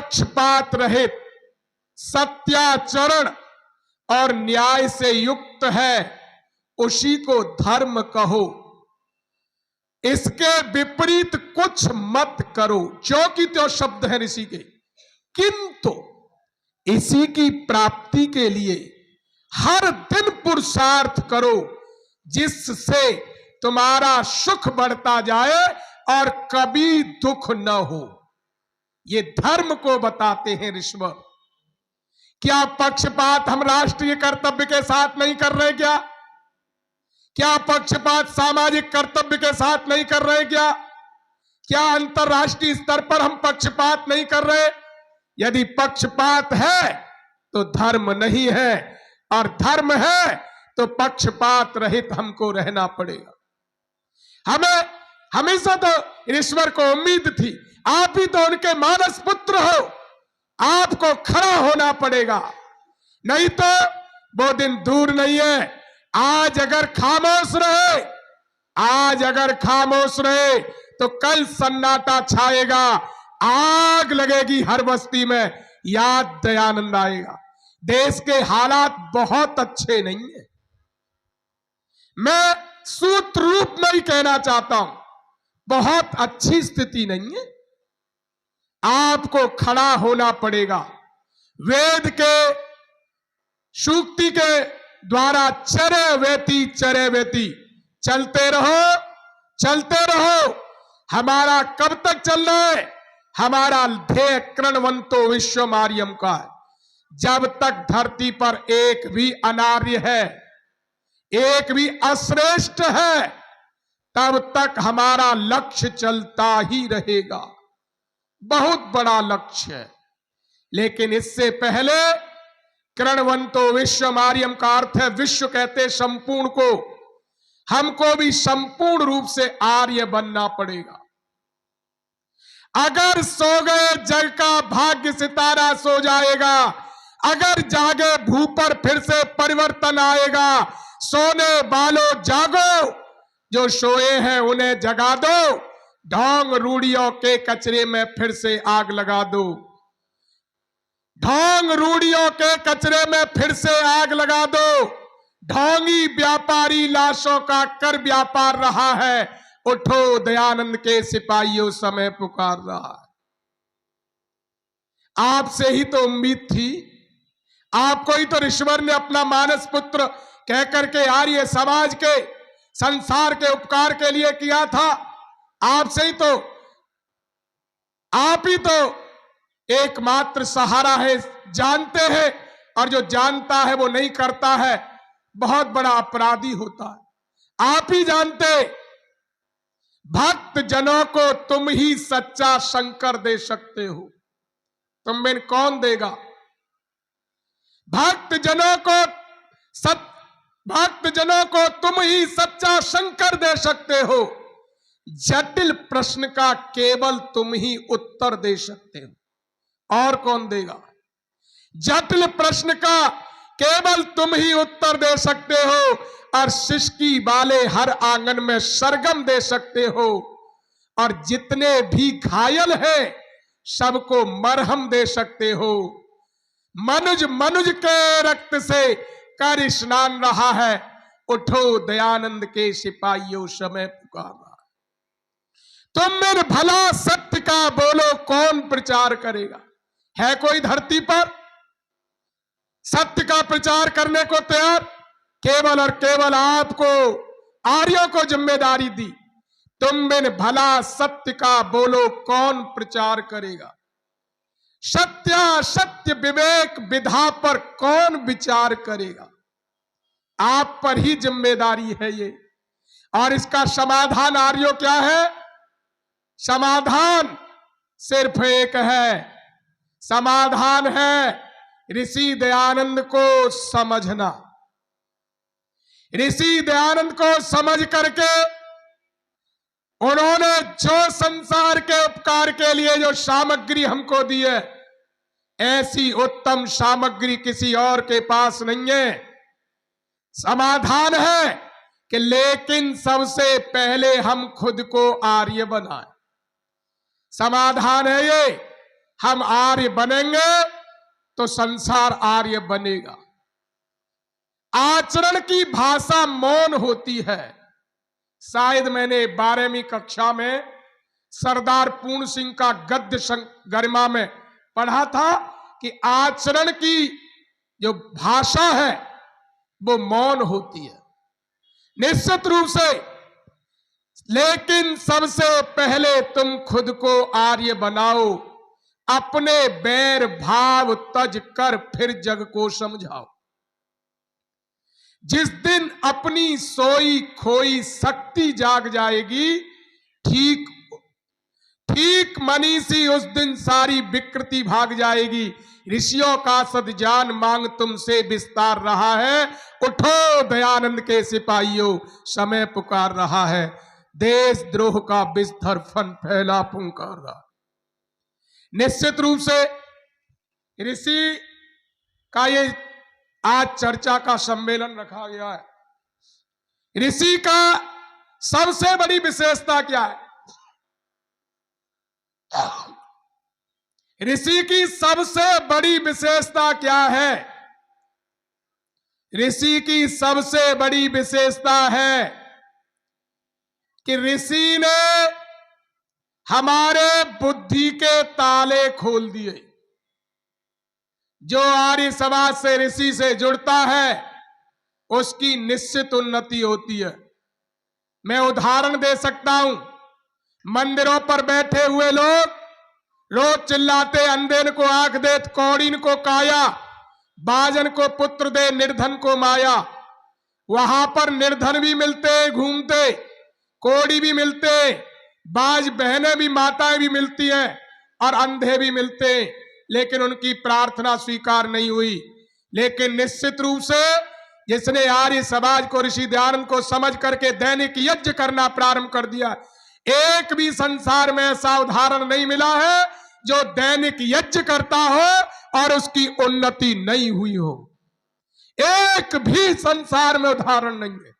पक्षपात रहित, सत्याचरण और न्याय से युक्त है, उसी को धर्म कहो। इसके विपरीत कुछ मत करो। जो की त्यो शब्द है ऋषि के। किंतु इसी की प्राप्ति के लिए हर दिन पुरुषार्थ करो, जिससे तुम्हारा सुख बढ़ता जाए और कभी दुख न हो। ये धर्म को बताते हैं ऋषभ। क्या पक्षपात हम राष्ट्रीय कर्तव्य के साथ नहीं कर रहे? क्या पक्षपात सामाजिक कर्तव्य के साथ नहीं कर रहे? क्या अंतरराष्ट्रीय स्तर पर हम पक्षपात नहीं कर रहे? यदि पक्षपात है तो धर्म नहीं है, और धर्म है तो पक्षपात रहित हमको रहना पड़ेगा। हमें हमेशा तो ईश्वर को उम्मीद थी, आप ही तो उनके मानस पुत्र हो, आपको खड़ा होना पड़ेगा, नहीं तो वो दिन दूर नहीं है। आज अगर खामोश रहे तो कल सन्नाटा छाएगा, आग लगेगी हर बस्ती में, याद दयानंद आएगा। देश के हालात बहुत अच्छे नहीं है। मैं सूत्र रूप में ही कहना चाहता हूं, बहुत अच्छी स्थिति नहीं है। आपको खड़ा होना पड़ेगा। वेद के सूक्ति के द्वारा चरे वेती चलते रहो। हमारा कब तक चलना है? हमारा ध्येय कृणवंतो विश्वमार्यम का है। जब तक धरती पर एक भी अनार्य है, एक भी अश्रेष्ठ है, तब तक हमारा लक्ष्य चलता ही रहेगा। बहुत बड़ा लक्ष्य है। लेकिन इससे पहले कृणवंतो विश्वमार्यम का अर्थ है विश्व कहते संपूर्ण को। हमको भी संपूर्ण रूप से आर्य बनना पड़ेगा। अगर सो गए जग का भाग्य सितारा सो जाएगा, अगर जागे भू पर फिर से परिवर्तन आएगा। सोने वालों जागो, जो सोए हैं उन्हें जगा दो, ढोंग रूढ़ियों के कचरे में फिर से आग लगा दो। ढोंग रूढ़ियों के कचरे में फिर से आग लगा दो। ढोंगी व्यापारी लाशों का कर व्यापार रहा है, उठो दयानंद के सिपाहियों समय पुकार रहा है। आपसे ही तो उम्मीद थी, आपको ही तो ईश्वर ने अपना मानस पुत्र कह करके आर्य समाज के, संसार के उपकार के लिए किया था। आपसे ही तो, आप ही तो एकमात्र सहारा है। जानते हैं, और जो जानता है वो नहीं करता है, बहुत बड़ा अपराधी होता है। आप ही जानते, भक्त जनों को तुम ही सच्चा शंकर दे सकते हो। तुम बिन कौन देगा? भक्त जनों को तुम ही सच्चा शंकर दे सकते हो। जटिल प्रश्न का केवल तुम ही उत्तर दे सकते हो, और कौन देगा? जटिल प्रश्न का केवल तुम ही उत्तर दे सकते हो, और सिसकी वाले हर आंगन में सरगम दे सकते हो, और जितने भी घायल हैं सबको मरहम दे सकते हो। मनुज के रक्त से कर स्नान रहा है, उठो दयानंद के सिपाहियों समय पुकारा। तुम मेरे भला सत्य का बोलो, कौन प्रचार करेगा? है कोई धरती पर सत्य का प्रचार करने को तैयार? केवल और केवल आपको आर्यों को जिम्मेदारी दी। तुम बिन भला सत्य का बोलो, कौन प्रचार करेगा? सत्य विवेक विधा पर कौन विचार करेगा? आप पर ही जिम्मेदारी है ये। और इसका समाधान आर्यों क्या है? समाधान सिर्फ एक है। समाधान है ऋषि दयानंद को समझना। ऋषि दयानंद को समझ करके उन्होंने जो संसार के उपकार के लिए जो सामग्री हमको दी है, ऐसी उत्तम सामग्री किसी और के पास नहीं है। समाधान है कि लेकिन सबसे पहले हम खुद को आर्य बनाएं। समाधान है ये, हम आर्य बनेंगे तो संसार आर्य बनेगा। आचरण की भाषा मौन होती है। शायद मैंने 12वीं कक्षा में सरदार पूर्ण सिंह का गद्य गरिमा में पढ़ा था कि आचरण की जो भाषा है वो मौन होती है। निश्चित रूप से, लेकिन सबसे पहले तुम खुद को आर्य बनाओ, अपने बैर भाव तज कर फिर जग को समझाओ। जिस दिन अपनी सोई खोई शक्ति जाग जाएगी, ठीक ठीक मनीषी उस दिन सारी विकृति भाग जाएगी। ऋषियों का सद्जान मांग तुमसे विस्तार रहा है, उठो दयानंद के सिपाहियों, समय पुकार रहा है। देशद्रोह का बिस्तर फन फैला पुकार रहा। निश्चित रूप से ऋषि का ये आज चर्चा का सम्मेलन रखा गया है। ऋषि का सबसे बड़ी विशेषता क्या है? ऋषि की सबसे बड़ी विशेषता क्या है? ऋषि की सबसे बड़ी विशेषता है कि ऋषि ने हमारे बुद्धि के ताले खोल दिए। जो आर्य समाज से ऋषि से जुड़ता है उसकी निश्चित उन्नति होती है। मैं उदाहरण दे सकता हूं। मंदिरों पर बैठे हुए लोग रोज चिल्लाते, अंधे को आंख दे, कौड़ीन को काया, बाजन को पुत्र दे, निर्धन को माया। वहां पर निर्धन भी मिलते घूमते, कोड़ी भी मिलते, बाज बहनें भी, माताएं भी मिलती हैं और अंधे भी मिलते, लेकिन उनकी प्रार्थना स्वीकार नहीं हुई। लेकिन निश्चित रूप से जिसने आर्य समाज को, ऋषि दयानंद को समझ करके दैनिक यज्ञ करना प्रारंभ कर दिया, एक भी संसार में ऐसा उदाहरण नहीं मिला है जो दैनिक यज्ञ करता हो और उसकी उन्नति नहीं हुई हो। एक भी संसार में उदाहरण नहीं है।